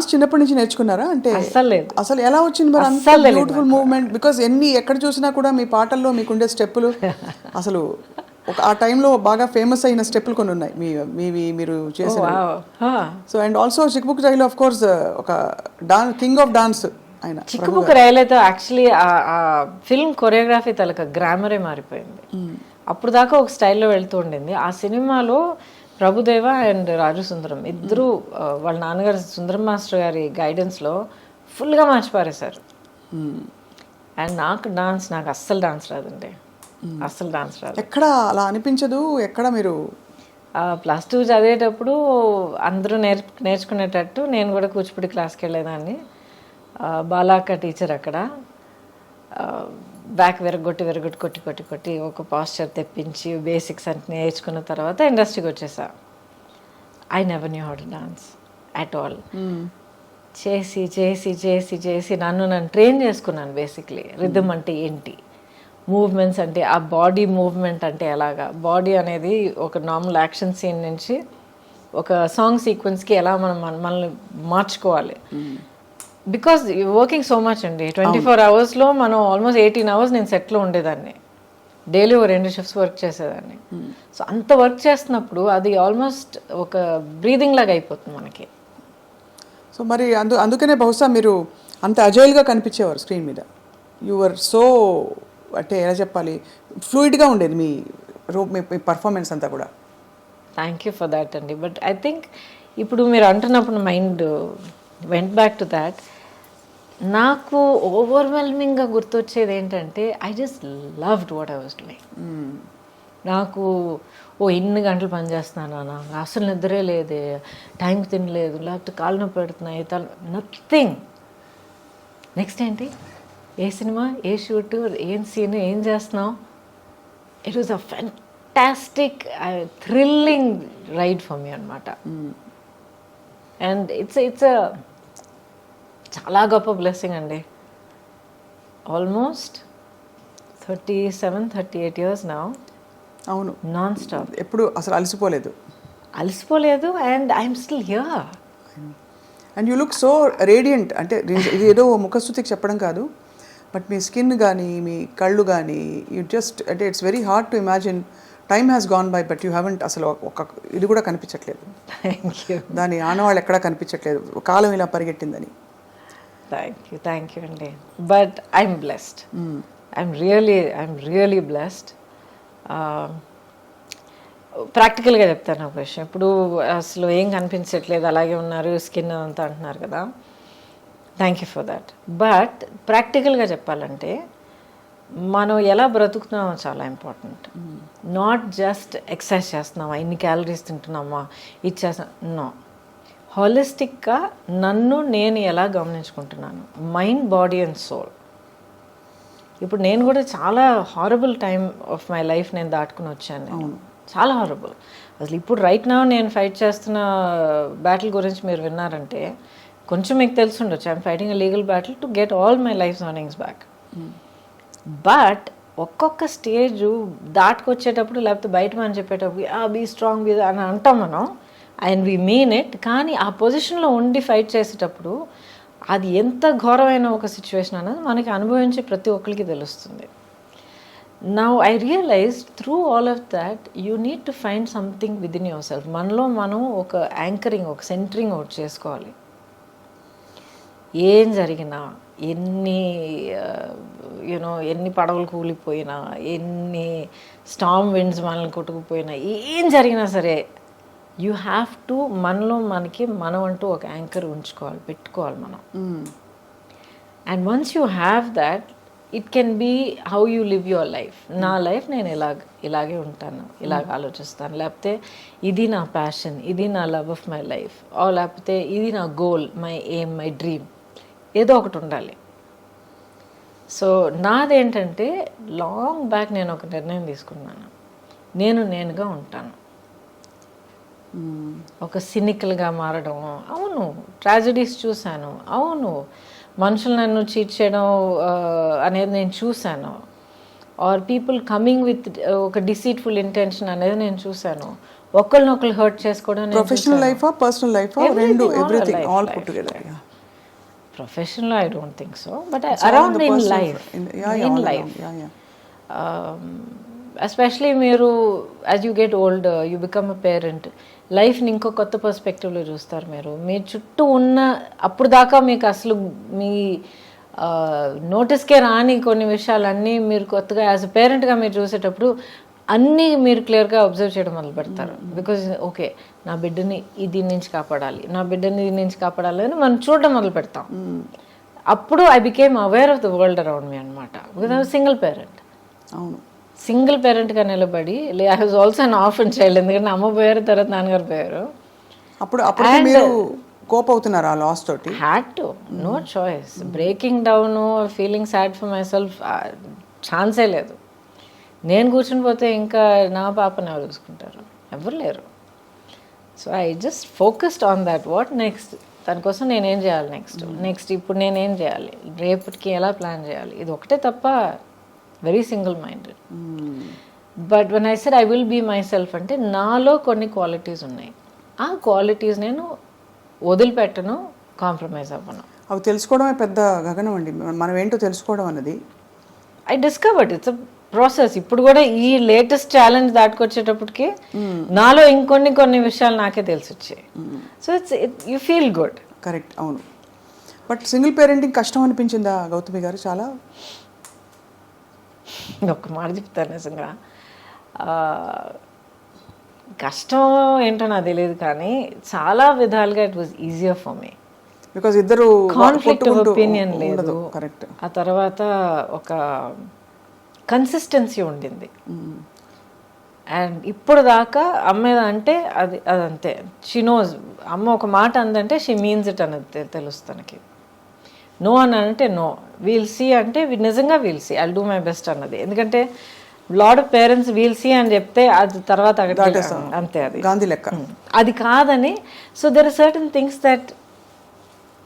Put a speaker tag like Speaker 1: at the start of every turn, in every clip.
Speaker 1: Dance చిన్నప్పటి నుంచి నేర్చుకున్నారా? అంటే
Speaker 2: అస్సలు లేదు.
Speaker 1: అసలు ఎలా వచ్చింది మరి అంత
Speaker 2: అస్సలు లేదు
Speaker 1: బ్యూటిఫుల్ మూవ్మెంట్? బికాజ్ ఎక్కడ చూసినా కూడా మీ పాటల్లో మీకుండే స్టెప్పులు అసలు ఆ టైంలో బాగా ఫేమస్ అయిన స్టెప్పులు కొన్ని ఉన్నాయి మీరు చేసిన. సో అండ్ ఆల్సో చిక్బుక్ రైలు ఆఫ్ కోర్స్ ఒక కింగ్ ఆఫ్ డాన్స్ ఆయన.
Speaker 2: చిక్కుబుక్ రైలైతే యాక్చువల్లీ ఆ ఫిల్మ్ కొరియోగ్రఫీ తలక గ్రామరే మారిపోయింది. అప్పుడు దాకా ఒక స్టైల్లో వెళ్తూ ఉండింది. ఆ సినిమాలో ప్రభుదేవ అండ్ రాజు సుందరం ఇద్దరు వాళ్ళ నాన్నగారు సుందరం మాస్టర్ గారి గైడెన్స్లో ఫుల్గా మార్చి పారేశారు. అండ్ నాకు అస్సలు డాన్స్ రాదండి, అస్సలు డాన్స్ రాదు.
Speaker 1: ఎక్కడ అలా అనిపించదు? ఎక్కడ మీరు
Speaker 2: +2 చదివేటప్పుడు అందరూ నేర్చుకునేటట్టు నేను కూడా కూచిపూడి క్లాస్కి వెళ్ళేదాన్ని. బాలాక్క టీచర్ అక్కడ బ్యాక్ కొట్టి ఒక పాస్చర్ తెప్పించి బేసిక్స్ అంటే నేర్చుకున్న తర్వాత ఇండస్ట్రీకి వచ్చేసా. I never knew how to dance at all. చేసి చేసి చేసి చేసి నన్ను ట్రైన్ చేసుకున్నాను. బేసిక్లీ రిథమ్ అంటే ఏంటి, మూవ్మెంట్స్ అంటే ఆ బాడీ మూవ్మెంట్ అంటే ఎలాగా, బాడీ అనేది ఒక నార్మల్ యాక్షన్ సీన్ నుంచి ఒక సాంగ్ సీక్వెన్స్కి ఎలా మనల్ని మార్చుకోవాలి. బికాజ్ వర్కింగ్ సో మచ్ అండి, 24 అవర్స్లో మనం ఆల్మోస్ట్ 18 అవర్స్ నేను సెట్లో ఉండేదాన్ని. డైలీ ఒక 2 షిఫ్ట్స్ వర్క్ చేసేదాన్ని. సో అంత వర్క్ చేస్తున్నప్పుడు అది ఆల్మోస్ట్ ఒక బ్రీదింగ్ లాగా అయిపోతుంది మనకి.
Speaker 1: సో మరి అందుకనే బహుశా మీరు అంత అజైల్గా కనిపించేవారు స్క్రీన్ మీద. యువర్ సో అంటే ఎలా చెప్పాలి, ఫ్లూయిడ్గా ఉండేది మీ పర్ఫార్మెన్స్ అంతా కూడా.
Speaker 2: థ్యాంక్ యూ ఫర్ దాట్ అండి. బట్ ఐ థింక్ ఇప్పుడు మీరు అంటున్నప్పుడు mind went back to that. నాకు ఓవర్వెల్మింగ్గా గుర్తొచ్చేది ఏంటంటే I just loved what I was doing. నాకు ఇన్ని గంటలు పనిచేస్తున్నాను నాకు అసలు నిద్రే లేదే, టైంకి తినలేదు, లేకపోతే కాళ్ళు నొప్పి పెడుతున్నాయి, నథింగ్. నెక్స్ట్ ఏంటి, ఏ సినిమా, ఏ షూటు, ఏం సీన్, ఏం చేస్తున్నావు. It was a fantastic thrilling ride for me అనమాట. అండ్ ఇట్స్ చాలా గొప్ప బ్లెస్సింగ్ అండి. Almost 37-38 years now.
Speaker 1: అవును,
Speaker 2: నాన్ స్టాప్.
Speaker 1: ఎప్పుడు అసలు అలసిపోలేదు
Speaker 2: and I'm still here.
Speaker 1: And you look so radiant. అంటే ఇది ఏదో ముఖస్తుతికి చెప్పడం కాదు, బట్ మీ స్కిన్ కానీ మీ కళ్ళు కానీ యూ జస్ట్ అంటే it's very hard to imagine time has gone by but you haven't అసలు ఒక ఇది కూడా కనిపించట్లేదు. దాని ఆనవాళ్ళు ఎక్కడా కనిపించట్లేదు, కాలం ఇలా పరిగెట్టిందని.
Speaker 2: థ్యాంక్ యూ అండి. But I'm blessed. I'm really blessed. ప్రాక్టికల్గా చెప్తాను ఒక విషయం. ఇప్పుడు అసలు ఏం కనిపించట్లేదు, అలాగే ఉన్నారు, స్కిన్ అంతా అంటున్నారు కదా. Thank you for that. But ప్రాక్టికల్గా చెప్పాలంటే మనం ఎలా బ్రతుకుతున్నామో చాలా ఇంపార్టెంట్. నాట్ జస్ట్ ఎక్సర్సైజ్ చేస్తున్నామా, ఇన్ని క్యాలరీస్ తింటున్నామా, ఇది చేస్తున్నా, నో. హాలిస్టిక్గా నన్ను నేను ఎలా గమనించుకుంటున్నాను, మైండ్, బాడీ అండ్ సోల్. ఇప్పుడు నేను కూడా చాలా horrible time of my life నేను దాటుకుని వచ్చాను. చాలా హారబుల్. అసలు ఇప్పుడు రైట్ నౌ నేను ఫైట్ చేస్తున్న బ్యాటిల్ గురించి మీరు విన్నారంటే కొంచెం మీకు తెలిసి ఉండొచ్చు. I'm fighting a legal battle to get all my life earnings back. But ఒక్కొక్క స్టేజ్ దాటుకొచ్చేటప్పుడు లేకపోతే బయట మనం చెప్పేటప్పుడు బీ స్ట్రాంగ్ అని అంటాం మనం, అండ్ వీ మీన్ ఇట్. కానీ ఆ పొజిషన్లో ఉండి ఫైట్ చేసేటప్పుడు అది ఎంత ఘోరమైన ఒక సిచ్యువేషన్ అనేది మనకి అనుభవించే ప్రతి ఒక్కరికి తెలుస్తుంది. Now I realize through all of that you need to find something within yourself. మనలో మనం ఒక యాంకరింగ్, ఒక సెంటరింగ్ ఒకటి చేసుకోవాలి. ఏం జరిగినా, ఎన్ని పడవలు కూలిపోయినా, ఎన్ని స్టార్మ్ విండ్స్ మనల్ని కొట్టుకుపోయినా, ఏం జరిగినా సరే యూ హ్యావ్ టు మనం అంటూ ఒక యాంకర్ పెట్టుకోవాలి మనం. And once you have that it can be how you live your life. నా లైఫ్ నేను ఇలాగే ఉంటాను, ఇలాగ ఆలోచిస్తాను, లేకపోతే ఇది నా ప్యాషన్, ఇది నా లవ్ ఆఫ్ మై లైఫ్, లేకపోతే ఇది నా goal, my aim, my dream, ఏదో ఒకటి ఉండాలి. సో నాదేంటంటే లాంగ్ బ్యాక్ నేను ఒక నిర్ణయం తీసుకున్నాను, నేనుగా ఉంటాను. ఒక సినికల్గా మారడం, అవును ట్రాజడీస్ చూశాను, అవును మనుషులు నన్ను చీట్ చేయడం అనేది నేను చూశాను, ఆర్ పీపుల్ కమింగ్ విత్ ఒక డిసీట్ఫుల్ ఇంటెన్షన్ అనేది నేను చూశాను, ఒకళ్ళనొకళ్ళు హర్ట్ చేసుకోవడం
Speaker 1: ప్రొఫెషనల్ లైఫా పర్సనల్ లైఫా రెండు everything all put together.
Speaker 2: Professional I don't think so, but around in life, in life especially మీరు as you get old you become a parent, లైఫ్ని ఇంకో కొత్త పర్స్పెక్టివ్లో చూస్తారు మీరు. మీ చుట్టూ ఉన్న అప్పుడు దాకా మీకు అసలు మీ నోటీస్కే రాని కొన్ని విషయాలన్నీ మీరు కొత్తగా యాజ్ అ పేరెంట్గా మీరు చూసేటప్పుడు అన్నీ మీరు క్లియర్గా అబ్జర్వ్ చేయడం మొదలు పెడతారు. బికాజ్ ఓకే, నా బిడ్డని దీని నుంచి కాపాడాలి, నా బిడ్డని దీని నుంచి కాపాడాలి అని మనం చూడడం మొదలు పెడతాం. అప్పుడు I became aware of the world around me అనమాట. Because I was single parent.
Speaker 1: అవును,
Speaker 2: సింగిల్ పేరెంట్గా నిలబడి, I was also an orphan child. ఎందుకంటే అమ్మ పోయారు, తర్వాత నాన్నగారు పోయారు.
Speaker 1: అప్పుడు మీరు కోప్ అవుతున్నారు ఆ లాస్ తోటి?
Speaker 2: Had to, no choice. Breaking down, feeling sad for myself ఛాన్సే లేదు. నేను కూర్చుని పోతే ఇంకా నా పాపని ఎవరు చూసుకుంటారు? ఎవరు లేరు. So I just focused on that. What next, దానికోసం నేనేం చేయాలి, నెక్స్ట్ ఇప్పుడు నేనేం చేయాలి, రేపటికి ఎలా ప్లాన్ చేయాలి, ఇది ఒకటే తప్ప. Very single minded. But when I said I will be myself అంటే నాలో కొన్ని క్వాలిటీస్ ఉన్నాయి. ఆ క్వాలిటీస్ నేను వదిలిపెట్టను, కాంప్రమైజ్ అవ్వను.
Speaker 1: అవి తెలుసుకోవడమే పెద్ద గగనం అండి. మనం ఏంటో తెలుసుకోవడం అన్నది
Speaker 2: I discovered it's a process. ఇప్పుడు కూడా ఈ లేటెస్ట్ ఛాలెంజ్ దాటుకొచ్చేటప్పటికి నాలో కొన్ని విషయాలు నాకే తెలిసి వచ్చాయి. So you feel good.
Speaker 1: Correct, అవును. బట్ సింగిల్ పేరెంటింగ్ కష్టం అనిపించిందా గౌతమి గారు? చాలా
Speaker 2: ఒక్క మాట చెప్తాను, నిజంగా కష్టం ఏంటో నాకు తెలియదు, కానీ చాలా విధాలుగా it was easier for me.
Speaker 1: Because ఇద్దరు
Speaker 2: కాన్ఫ్లిక్ట్ ఆఫ్ ఒపీనియన్ లేదు.
Speaker 1: కరెక్ట్.
Speaker 2: ఆ తర్వాత ఒక కన్సిస్టెన్సీ ఉండింది. అండ్ ఇప్పుడు దాకా అమ్మ అంటే అదంతే. షీ నోస్, అమ్మ ఒక మాట అందంటే షీ మీన్స్ ఇట్ అనేది తెలుసు తనకి. నో అని అంటే నో, వీల్ సీ అంటే నిజంగా we'll see, I'll do my best అన్నది. ఎందుకంటే lot of parents we'll see అని చెప్తే అది తర్వాత అంతే, అది
Speaker 1: గాంధీ లెక్క.
Speaker 2: అది కాదని. So there are certain things that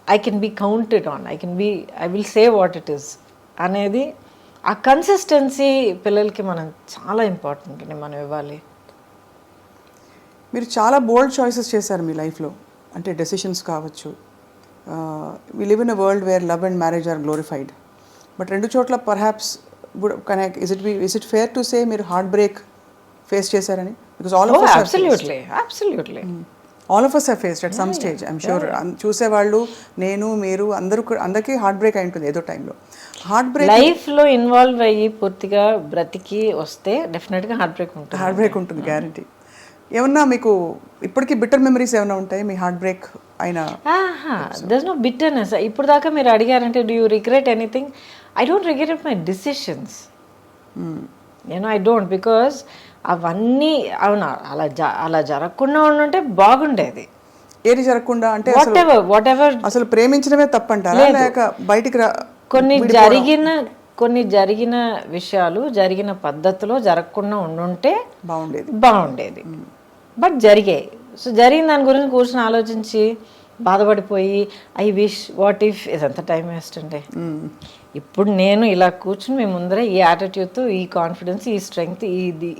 Speaker 2: I can be counted on, I will say what it is అనేది. ఆ కన్సిస్టెన్సీ పిల్లలకి మనం చాలా ఇంపార్టెంట్ అండి, మనం ఇవ్వాలి.
Speaker 1: మీరు చాలా బోల్డ్ చాయిసెస్ చేశారు మీ లైఫ్లో, అంటే డెసిషన్స్ కావచ్చు. We live in a world where love and marriage are glorified. But రెండు చోట్ల perhaps is it fair to say మీరు హార్ట్ బ్రేక్ ఫేస్ చేశారని? Because all of us have faced at some stage, I'm sure. చూసేవాళ్ళు, నేను, మీరు అందరికీ heart break అయి ఉంటుంది ఏదో టైంలో. హార్ట్ బ్రేక్
Speaker 2: లైఫ్లో ఇన్వాల్వ్ అయ్యి పూర్తిగా బ్రతికి వస్తే డెఫినెట్గా హార్ట్ బ్రేక్ ఉంటుంది,
Speaker 1: గ్యారంటీ. ఏమన్నా మీకు ఇప్పటికీ బిట్టర్ మెమరీస్ ఏమైనా ఉంటాయి మీ హార్ట్ బ్రేక్ అయినా?
Speaker 2: There's no bitterness. ఇప్పుడు దాకా మీరు అడిగారంటే do you regret anything? I don't regret my decisions. I don't, because అవన్నీ అవునా అలా జరగకుండా ఉండుంటే బాగుండేది.
Speaker 1: ఏది జరగకుండా అంటే
Speaker 2: వాట్ ఎవర్
Speaker 1: అసలు ప్రేమించడమే తప్పంటారా, లేక బయటికి
Speaker 2: కొన్ని జరిగిన విషయాలు జరిగిన పద్ధతిలో జరగకుండా ఉండుంటే బాగుండేది. బట్ జరిగాయి. సో జరిగిన దాని గురించి కూర్చొని ఆలోచించి బాధపడిపోయి ఐ విష్ వాట్ ఇఫ్ ఇదంతా టైం వేస్ట్ అండి. ఇప్పుడు నేను ఇలా కూర్చుని మీ ముందర ఈ యాటిట్యూడ్తో, ఈ కాన్ఫిడెన్స్, ఈ స్ట్రెంగ్త్,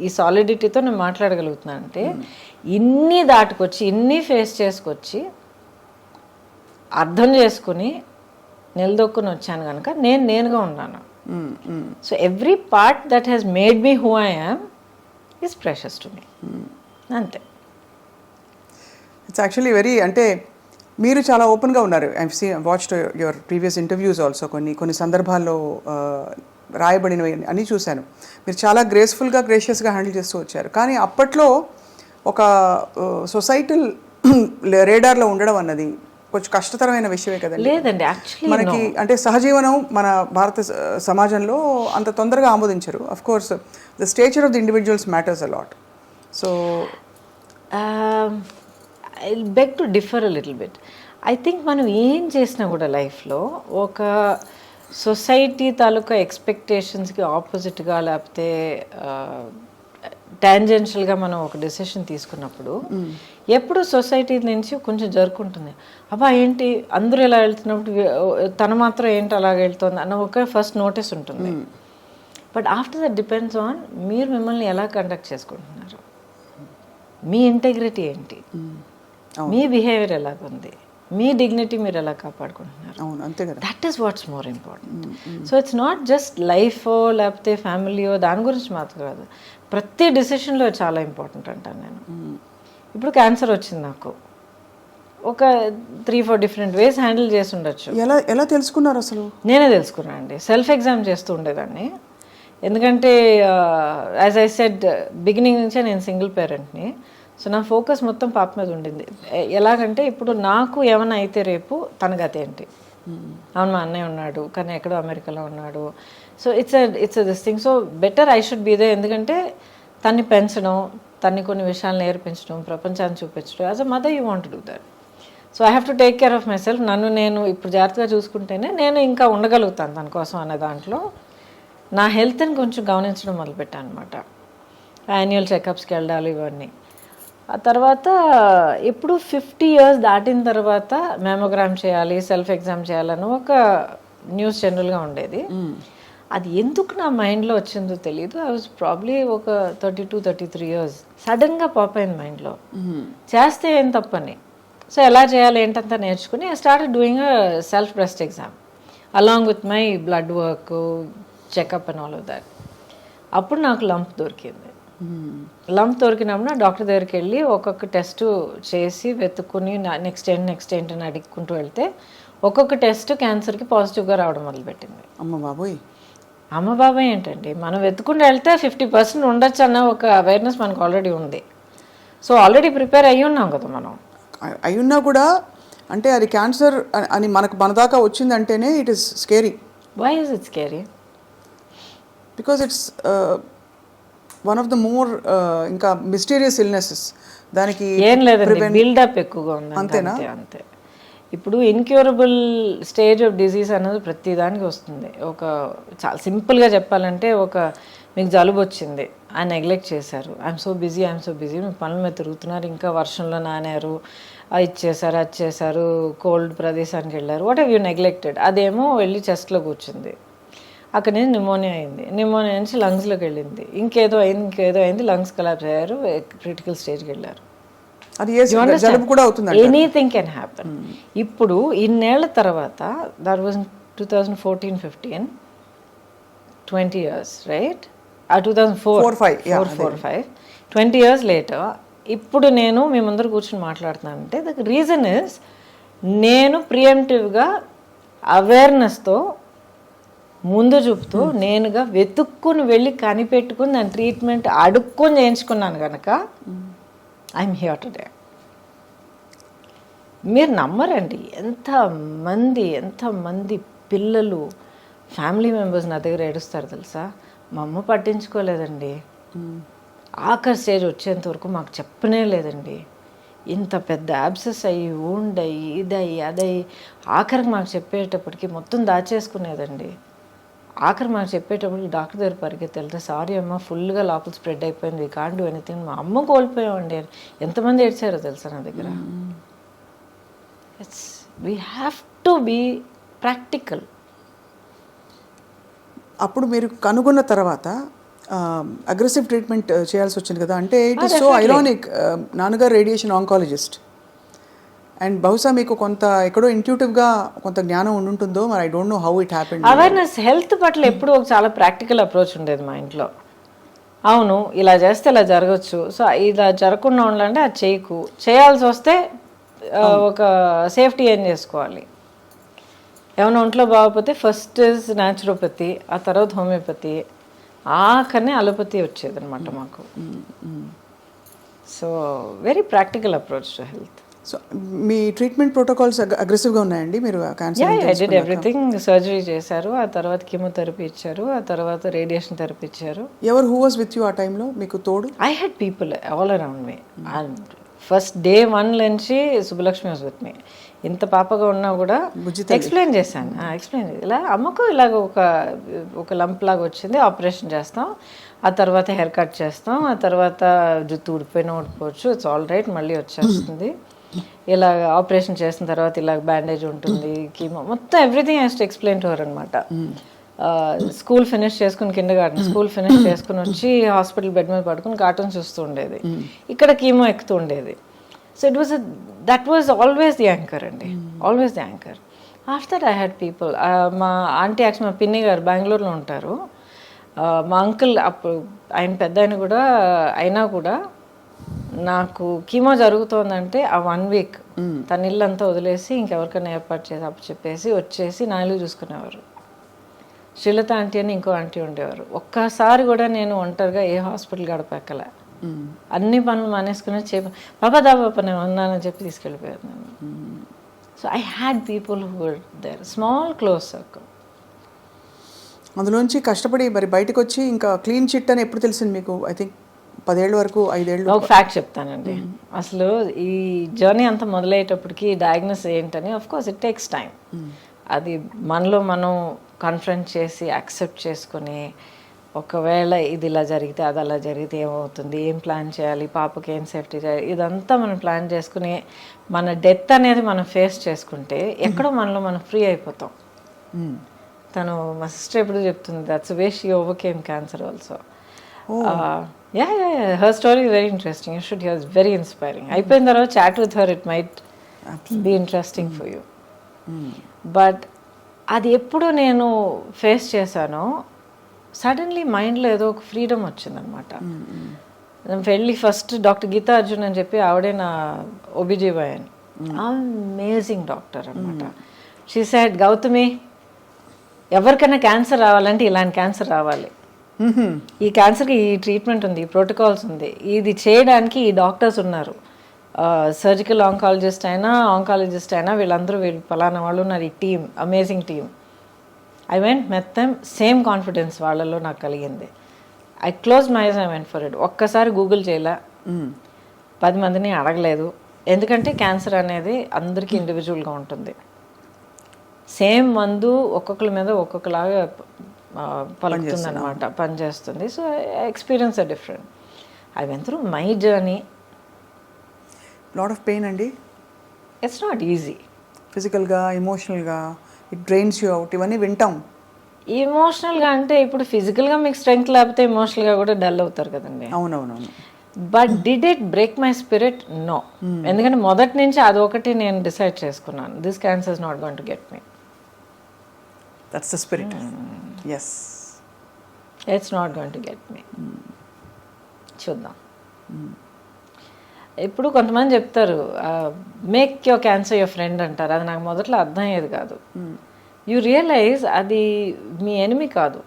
Speaker 2: ఈ సాలిడిటీతో నేను మాట్లాడగలుగుతున్నాను అంటే ఇన్ని దాటుకొచ్చి, ఇన్ని ఫేస్ చేసుకొచ్చి, అర్థం చేసుకుని నిలదొక్కుని వచ్చాను కనుక నేనుగా ఉన్నాను. So every part that has made me who I am is precious to me. అంతే.
Speaker 1: ఇట్స్ యాక్చువల్లీ వెరీ, అంటే మీరు చాలా ఓపెన్గా ఉన్నారు. I watched your previous interviews also. కొన్ని సందర్భాల్లో రాయబడినవి అని చూశాను. మీరు చాలా గ్రేషియస్గా హ్యాండిల్ చేస్తూ వచ్చారు. కానీ అప్పట్లో ఒక సొసైటల్ రేడార్లో ఉండడం అన్నది కొంచెం కష్టతరమైన విషయమే కదండి.
Speaker 2: లేదండి, యాక్చువల్లీ
Speaker 1: మనకి అంటే సహజీవనం మన భారత సమాజంలో అంత తొందరగా ఆమోదించరు. Of course the stature of the individuals matters a lot. So
Speaker 2: I beg to differ a little bit. I think మనం ఏం చేసినా కూడా లైఫ్లో ఒక సొసైటీ తాలూకా ఎక్స్పెక్టేషన్స్కి ఆపోజిట్గా లేకపోతే టాంజెన్షియల్గా మనం ఒక డెసిషన్ తీసుకున్నప్పుడు ఎప్పుడు సొసైటీ నుంచి కొంచెం జరుపుకుంటుంది. అబ్బా ఏంటి అందరూ ఎలా వెళ్తున్నప్పుడు తను మాత్రం ఏంటి అలాగ వెళ్తుంది అన్న ఒక ఫస్ట్ నోటీస్ ఉంటుంది. But after that depends on మీరు మిమ్మల్ని ఎలా కండక్ట్ చేసుకుంటున్నారు. మీ ఇంటెగ్రిటీ ఏంటి, మీ బిహేవియర్ ఎలాగుంది, మీ డిగ్నిటీ మీరు ఎలా కాపాడుకుంటున్నారు.
Speaker 1: అవును, అంతే కదా.
Speaker 2: That is what's more important. So it's not just లైఫో లేకపోతే ఫ్యామిలీయో దాని గురించి మాత్రం కాదు, ప్రతి డెసిషన్లో చాలా ఇంపార్టెంట్ అంటాను నేను. ఇప్పుడు క్యాన్సర్ వచ్చింది నాకు, ఒక 3-4 డిఫరెంట్ వేస్ హ్యాండిల్ చేసి ఉండొచ్చు.
Speaker 1: ఎలా ఎలా తెలుసుకున్నారు అసలు?
Speaker 2: నేనే తెలుసుకున్నాను అండి, సెల్ఫ్ ఎగ్జామ్ చేస్తూ ఉండేదాన్ని. ఎందుకంటే యాజ్ ఐ సెడ్ బిగినింగ్ నుంచే నేను సింగిల్ పేరెంట్ని. సో నా ఫోకస్ మొత్తం పాప మీద ఉండింది. ఎలాగంటే ఇప్పుడు నాకు ఏమైనా అయితే రేపు తన గతి ఏంటి. అవును, మా అన్నయ్య ఉన్నాడు కానీ ఎక్కడో అమెరికాలో ఉన్నాడు. So it's this thing. So better I should be there. ఎందుకంటే తన్ని పెంచడం, తన్ని కొన్ని విషయాలు నేర్పించడం, ప్రపంచాన్ని చూపించడం, as a mother you want to do that. So I have to take care of myself. నన్ను నేను ఇప్పుడు జాగ్రత్తగా చూసుకుంటేనే నేను ఇంకా ఉండగలుగుతాను తన కోసం అనే దాంట్లో నా హెల్త్ని కొంచెం గమనించడం మొదలుపెట్టాను అనమాట. యాన్యువల్ చెకప్స్కి వెళ్ళాలి ఇవన్నీ. ఆ తర్వాత ఎప్పుడు 50 years దాటిన తర్వాత మెమోగ్రామ్ చేయాలి, సెల్ఫ్ ఎగ్జామ్ చేయాలని ఒక న్యూస్ జనరల్గా ఉండేది. అది ఎందుకు నా మైండ్లో వచ్చిందో తెలియదు. ఐ వాజ్ ప్రాబ్లీ ఒక 32-33 years. సడన్గా పాప్ అయింది మైండ్లో, చేస్తే ఏం తప్పని. సో ఎలా చేయాలి ఏంటంతా నేర్చుకుని I started doing a self breast exam along with my blood work, checkup and all of that. అప్పుడు నాకు లంప్ దొరికింది. లంప్ దొరికినప్పుడు డాక్టర్ దగ్గరికి వెళ్ళి ఒక్కొక్క టెస్ట్ చేసి వెతుక్కుని నెక్స్ట్ ఏంటి అని అడుక్కుంటూ వెళ్తే ఒక్కొక్క టెస్ట్ క్యాన్సర్కి పాజిటివ్గా రావడం మొదలుపెట్టింది. అమ్మ బాబాయ్ ఏంటండి, మనం వెతుకుంటూ వెళ్తే 50% ఉండొచ్చు అన్న ఒక అవేర్నెస్ మనకు ఆల్రెడీ ఉంది. సో ఆల్రెడీ ప్రిపేర్ అయ్యి ఉన్నాం కదా మనం.
Speaker 1: అయ్యున్నా కూడా అంటే అది క్యాన్సర్ అని మన దాకా వచ్చిందంటేనే it is scary.
Speaker 2: Why is it scary?
Speaker 1: Because it's one of the more ఇంకా మిస్టీరియస్ ఇల్నెసెస్. దానికి
Speaker 2: ఏం లేదండి, బిల్డప్ ఎక్కువగా ఉంది. అంతేనా? అంతే. ఇప్పుడు ఇన్క్యూరబుల్ స్టేజ్ ఆఫ్ డిజీజ్ అనేది ప్రతి దానికి వస్తుంది. ఒక చాలా సింపుల్గా చెప్పాలంటే, ఒక మీకు జలుబు వచ్చింది, ఆ నెగ్లెక్ట్ చేశారు, ఐఎమ్ సో బిజీ మీ పనుల మీద తిరుగుతున్నారు, ఇంకా వర్షంలో నానారు, ఇది చేశారు అది చేశారు, కోల్డ్ ప్రదేశానికి వెళ్ళారు, వాట్ హ్యావ్ యూ నెగ్లెక్టెడ్. అదేమో వెళ్ళి చెస్ట్లో కూర్చుంది, అక్కడ నుంచి నిమోనియా నుంచి లంగ్స్లోకి వెళ్ళింది, ఇంకేదో అయింది, లంగ్స్ కొలాప్స్ అయ్యారు, క్రిటికల్ స్టేజ్కి వెళ్ళారు. Anything can happen. ఇప్పుడు ఇన్నేళ్ల తర్వాత, that was 2014-15, 20 years, right? 2004-5, 20 years later, ఇప్పుడు నేను మీ ముందర కూర్చొని మాట్లాడుతున్నానంటే ద రీజన్ ఇస్ నేను ప్రియంటివ్గా అవేర్నెస్తో ముందు చూపుతూ నేనుగా వెతుక్కుని వెళ్ళి కనిపెట్టుకుని దాని ట్రీట్మెంట్ అడుక్కొని చేయించుకున్నాను కనుక ఐఎమ్ హియర్ టుడే. మీరు నమ్మరండి, ఎంతమంది పిల్లలు, ఫ్యామిలీ మెంబర్స్ నా దగ్గర ఏడుస్తారు తెలుసా. మా అమ్మ పట్టించుకోలేదండి, ఆఖరి స్టేజ్ వచ్చేంత వరకు మాకు చెప్పనే లేదండి, ఇంత పెద్ద యాబ్సెస్ అయ్యి ఊండయి ఇదయ్యి అదయ్యి ఆఖరికి మాకు చెప్పేటప్పటికి మొత్తం దాచేసుకునేదండి. ఆఖరి మాకు చెప్పేటప్పటికి డాక్టర్ దగ్గర పరిగెత్తి వెళ్తే, సారీ అమ్మ ఫుల్గా లోపల స్ప్రెడ్ అయిపోయింది, వీ కాంట్ డూ ఎనీథింగ్. మా అమ్మ కోల్పోయామండి. ఎంతమంది ఏడ్చారో తెలుసా నా దగ్గర. We have to be practical.
Speaker 1: అప్పుడు మీరు కనుగొన్న తర్వాత అగ్రెసివ్ ట్రీట్మెంట్ చేయాల్సి వచ్చింది కదా. అంటే ఇట్ ఈస్ సో ఐరానిక్, నాన్నగారు రేడియేషన్ ఆంకాలజిస్ట్, అండ్ బహుశా మీకు కొంత ఎక్కడో ఇంట్యూటివ్గా కొంత జ్ఞానం ఉంటుందో, మరి I don't know how it happened.
Speaker 2: Awareness health పట్ల ఎప్పుడు ఒక చాలా ప్రాక్టికల్ అప్రోచ్ ఉండేది మా ఇంట్లో. అవును, ఇలా చేస్తే ఇలా జరగచ్చు, సో ఇలా జరగకుండా ఉండాలంటే అది చేయకు, చేయాల్సి వస్తే ఒక సేఫ్టీ ఏం చేసుకోవాలి. ఏమైనా ఒంట్లో బాగోకపోతే ఫస్ట్ ఇస్ న్యాచురోపతి, ఆ తర్వాత హోమియోపతి, ఆఖరినే అలోపతి వచ్చేది అనమాట మాకు. So very practical approach to health.
Speaker 1: So me treatment protocols అగ్రెసివ్గా ఉన్నాయండి? మీరు cancer
Speaker 2: I did everything. Surgery చేశారు, ఆ తర్వాత కీమోథెరపీ ఇచ్చారు, ఆ తర్వాత రేడియేషన్ థెరపీ ఇచ్చారు.
Speaker 1: హూ వాజ్ విత్ యూ ఆ టైంలో మీకు తోడు?
Speaker 2: I had people all around me. And first day 1 నుంచి సుబ్బలక్ష్మి వాజ్ విత్ మీ. ఇంత పాపగా ఉన్నా కూడా ఎక్స్ప్లెయిన్ చేశాను, ఇలా అమ్మకు ఇలాగ ఒక లంప్ లాగా వచ్చింది, ఆపరేషన్ చేస్తాం, ఆ తర్వాత హెయిర్ కట్ చేస్తాం, ఆ తర్వాత జుట్టు ఊడిపోయినా ఊడిపోవచ్చు, ఇట్స్ ఆల్ రైట్, మళ్ళీ వచ్చేస్తుంది. ఇలా ఆపరేషన్ చేసిన తర్వాత ఇలా బ్యాండేజ్ ఉంటుంది, కీమో, మొత్తం everything has to explain to her అనమాట. స్కూల్ ఫినిష్ చేసుకుని కిండర్గార్టెన్ స్కూల్ ఫినిష్ చేసుకుని వచ్చి హాస్పిటల్ బెడ్ మీద పడుకుని కార్టూన్ చూస్తూ ఉండేది. ఇక్కడ కీమో ఎక్కుతూ ఉండేది. So that was always the anchor అండి, always the anchor. After that I had people, మా ఆంటీ యాక్చువల్ మా పిన్ని గారు బెంగళూరులో ఉంటారు. మా అంకుల్ అప్పుడు ఆయన పెద్ద ఆయన కూడా అయినా కూడా నాకు కీమో జరుగుతోందంటే ఆ 1 వీక్ తన ఇల్లంతా వదిలేసి ఇంకెవరికైనా ఏర్పాటు చేసి అప్పు చెప్పేసి వచ్చేసి నా ఇల్లు చూసుకునేవారు. శ్రీలత ఆంటీ అని ఇంకో ఆంటీ ఉండేవారు. ఒక్కసారి కూడా నేను ఒంటరిగా ఏ హాస్పిటల్ గడపెక్కలే. అన్ని పనులు మానేసుకుని పాపా దాబాపా నేను ఉన్నానని చెప్పి తీసుకెళ్ళిపోయారు నేను. So I had people who were there, small close circle.
Speaker 1: అందులోంచి కష్టపడి మరి బయటకు వచ్చి ఇంకా క్లీన్ చిట్ అని ఎప్పుడు తెలిసింది మీకు? ఐ థింక్ 10 ఏళ్ళ వరకు, 5 ఏళ్ళు.
Speaker 2: ఒక ఫ్యాక్ట్ చెప్తానండి. అసలు ఈ జర్నీ అంతా మొదలయ్యేటప్పటికి డయాగ్నోస్ ఏంటని of course it takes time. అది మనలో మనం కన్ఫ్రంట్ చేసి యాక్సెప్ట్ చేసుకొని, ఒకవేళ ఇది ఇలా జరిగితే అది అలా జరిగితే ఏమవుతుంది, ఏం ప్లాన్ చేయాలి, పాపకి ఏం సేఫ్టీ చేయాలి, ఇదంతా మనం ప్లాన్ చేసుకుని మన డెత్ అనేది మనం ఫేస్ చేసుకుంటే ఎక్కడో మనలో మనం ఫ్రీ అయిపోతాం. తను మా సిస్టర్ ఎప్పుడు చెప్తుంది, that's way she overcame cancer also. Her story very interesting, you should hear, it's very inspiring. అయిపోయిన తర్వాత chat with her, it might be interesting for you. But అది ఎప్పుడు నేను ఫేస్ చేశానో సడన్లీ మైండ్లో ఏదో ఒక ఫ్రీడమ్ వచ్చిందనమాట. వెళ్ళి ఫస్ట్ డాక్టర్ గీతా అర్జున్ అని చెప్పి ఆవిడే నా OBGYN, అమేజింగ్ డాక్టర్ అనమాట. షీ సెడ్, గౌతమి ఎవరికైనా క్యాన్సర్ రావాలంటే ఇలాంటి క్యాన్సర్ రావాలి, ఈ క్యాన్సర్కి ఈ ట్రీట్మెంట్ ఉంది, ఈ ప్రోటోకాల్స్ ఉంది, ఇది చేయడానికి ఈ డాక్టర్స్ ఉన్నారు, సర్జికల్ ఆంకాలజిస్ట్ అయినా ఆంకాలజిస్ట్ అయినా వీళ్ళందరూ వీళ్ళు పలానా వాళ్ళు ఉన్నారు, ఈ team amazing team. I went met them, same confidence వాళ్ళలో నాకు కలిగింది. I close my eyes, I went for it. ఒక్కసారి గూగుల్ చేయలే, 10 మందిని అడగలేదు. ఎందుకంటే క్యాన్సర్ అనేది అందరికీ ఇండివిజువల్గా ఉంటుంది. సేమ్ మందు ఒక్కొక్కరి మీద ఒక్కొక్కలాగా పలుకుతుంది అనమాట, పనిచేస్తుంది. So experience are different. I went through my journey.
Speaker 1: Lot of pain అండి.
Speaker 2: It's not easy.
Speaker 1: ఫిజికల్గా, ఎమోషనల్గా ఇట్ డ్రైన్స్ యూ అవుట్, ఇవన్నీ వింటాం.
Speaker 2: ఎమోషనల్గా అంటే ఇప్పుడు ఫిజికల్గా మీకు స్ట్రెంగ్త్ లేకపోతే ఎమోషనల్గా కూడా డల్ అవుతారు కదండి.
Speaker 1: అవునవునవును.
Speaker 2: But did it break my spirit? No. ఎందుకంటే మొదటి నుంచి అదొకటి నేను డిసైడ్ చేసుకున్నాను, this cancer is not going to get me.
Speaker 1: That's the spirit. Yes,
Speaker 2: it's not going to get me. చూద్దాం. ఇప్పుడు కొంతమంది చెప్తారు make your cancer your friend అంటారు. అది నాకు మొదట్లో అర్థం అయ్యేది కాదు. యూ రియలైజ్ అది మీ ఎనిమి కాదు,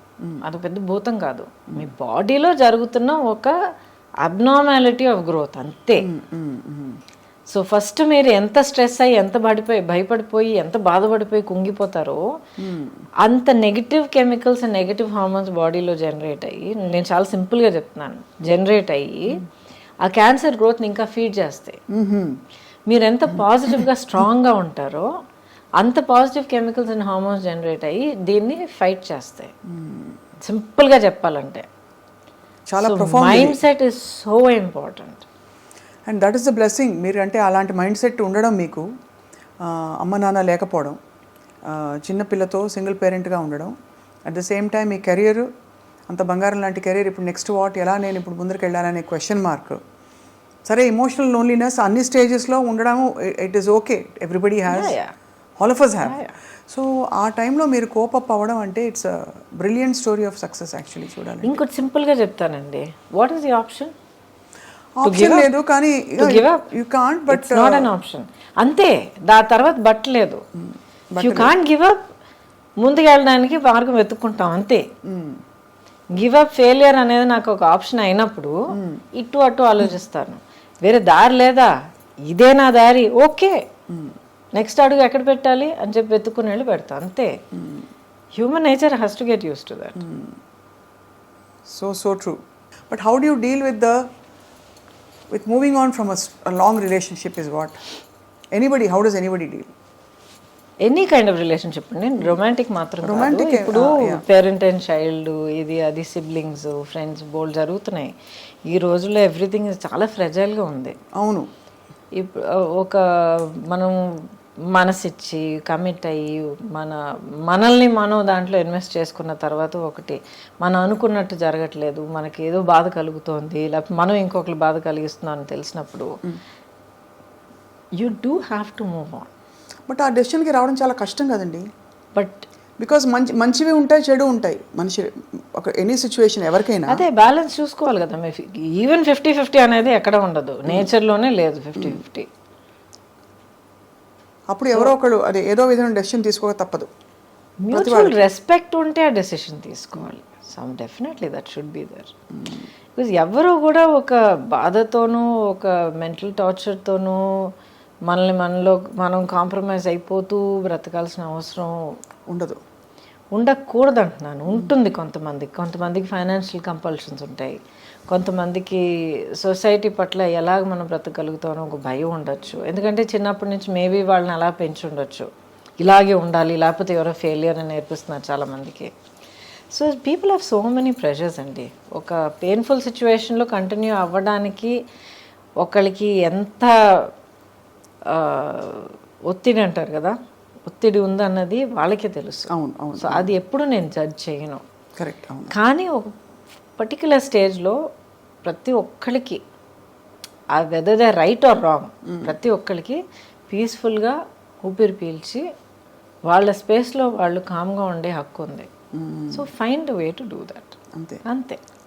Speaker 2: అది పెద్ద భూతం కాదు, మీ బాడీలో జరుగుతున్న ఒక అబ్నార్మాలిటీ ఆఫ్ గ్రోత్ అంతే. సో ఫస్ట్ మీరు ఎంత స్ట్రెస్ అయ్యి, ఎంత భయపడిపోయి, ఎంత బాధపడిపోయి కుంగిపోతారో అంత negative chemicals and negative hormones బాడీలో జనరేట్ అయ్యి, నేను చాలా సింపుల్గా చెప్తున్నాను, జనరేట్ అయ్యి ఆ క్యాన్సర్ గ్రోత్ని ఇంకా ఫీడ్ చేస్తాయి. మీరు ఎంత పాజిటివ్గా స్ట్రాంగ్గా ఉంటారో అంత positive chemicals and hormones generate అయ్యి దీన్ని ఫైట్ చేస్తాయి. సింపుల్గా చెప్పాలంటే
Speaker 1: చాలా
Speaker 2: mind set is so important.
Speaker 1: And that is the blessing. మీరు అంటే అలాంటి మైండ్ సెట్ ఉండడం, మీకు అమ్మ నాన్న లేకపోవడం, చిన్నపిల్లతో సింగిల్ పేరెంట్గా ఉండడం, at the same time me career అంత బంగారం లాంటి కెరీర్, ఇప్పుడు నెక్స్ట్ వాట్, ఎలా నేను ఇప్పుడు ముందరికి వెళ్ళాలనే క్వశ్చన్ మార్క్. సరే, ఎమోషనల్ లోన్లీనెస్ అన్ని స్టేజెస్లో ఉండడం, it is okay, everybody has, all of us have. So ఆ టైంలో మీరు కోపప్ అవ్వడం అంటే it's a brilliant story of success actually చూడాలి.
Speaker 2: ఇంకోటి సింపుల్గా చెప్తానండి, what is the option?
Speaker 1: Option లేదు, కానీ you can't, but
Speaker 2: not an option అంతే. దాని తర్వాత బట్ లేదు. You can't give up. ముందుకు వెళ్ళడానికి మార్గం వెతుక్కుంటాం అంతే. గివ్ అప్, ఫెయిలియర్ అనేది నాకు ఒక ఆప్షన్ అయినప్పుడు ఇటు అటు ఆలోచిస్తాను. వేరే దారి లేదా, ఇదే నా దారి, ఓకే, నెక్స్ట్ అడుగు ఎక్కడ పెట్టాలి అని చెప్పి వెతుక్కుని వెళ్ళి పెడతా అంతే. Human nature has to get use to that.
Speaker 1: So true. But how do you deal with moving on from a long relationship is what? How does anybody deal?
Speaker 2: Any kind of relationship అండి, romantic మాత్రం కాదు. ఇప్పుడు parent and child, ఇది అది, siblings, friends, బోల్డ్ జరుగుతున్నాయి ఈ రోజుల్లో. Everything చాలా ఫ్రెజైల్గా ఉంది.
Speaker 1: అవును.
Speaker 2: ఇప్పుడు మనం మనసిచ్చి కమిట్ అయ్యి మనల్ని మనం దాంట్లో ఇన్వెస్ట్ చేసుకున్న తర్వాత ఒకటి మనం అనుకున్నట్టు జరగట్లేదు, మనకి ఏదో బాధ కలుగుతోంది, లేకపోతే మనం ఇంకొకరు బాధ కలిగిస్తున్నాం అని తెలిసినప్పుడు you do have to move on.
Speaker 1: But ఆ డెసిషన్కి రావడం చాలా కష్టం కదండి.
Speaker 2: బట్
Speaker 1: బికాజ్ మంచివి ఉంటాయి, చెడు ఉంటాయి మనిషి ఒక ఎనీ సిచ్యువేషన్ ఎవరికైనా.
Speaker 2: అదే బ్యాలెన్స్ చూసుకోవాలి కదా. ఈవెన్ 50-50 అనేది ఎక్కడ ఉండదు, నేచర్లోనే లేదు 50-50.
Speaker 1: అప్పుడు ఎవరో ఒకళ్ళు అదే ఏదో విధమైన డెసిషన్ తీసుకోక తప్పదు.
Speaker 2: మ్యూచువల్ రెస్పెక్ట్ ఉంటే ఆ డెసిషన్ తీసుకోవాలి. Definitely that should be there. Because ఎవరు కూడా ఒక బాధతోనూ ఒక మెంటల్ టార్చర్తోనూ మనం కాంప్రమైజ్ అయిపోతూ బ్రతకాల్సిన అవసరం ఉండకూడదు అంటున్నాను. ఉంటుంది కొంతమందికి ఫైనాన్షియల్ కంపల్షన్స్ ఉంటాయి, కొంతమందికి సొసైటీ పట్ల ఎలాగ మనం బ్రతకగలుగుతామో ఒక భయం ఉండొచ్చు. ఎందుకంటే చిన్నప్పటి నుంచి మేబీ వాళ్ళని అలా పెంచి ఉండొచ్చు, ఇలాగే ఉండాలి లేకపోతే ఎవరో ఫెయిలియర్ అని నేర్పిస్తున్నారు చాలామందికి. So people have so many pressures అండి. ఒక పెయిన్ఫుల్ సిచ్యువేషన్లో కంటిన్యూ అవ్వడానికి ఒకళ్ళకి ఎంత ఒత్తిడి అంటారు కదా, ఒత్తిడి ఉందన్నది వాళ్ళకే తెలుసు.
Speaker 1: అవును.
Speaker 2: సో అది ఎప్పుడు నేను జడ్జ్ చేయను.
Speaker 1: కరెక్ట్.
Speaker 2: కానీ ఒక పర్టికులర్ స్టేజ్లో ప్రతి ఒక్కరికి ఆ whether they right are wrong, ప్రతి ఒక్కరికి పీస్ఫుల్గా ఊపిరి పీల్చి వాళ్ళ స్పేస్లో వాళ్ళు కామ్గా ఉండే హక్కు ఉంది. So find way to do that. అంతే.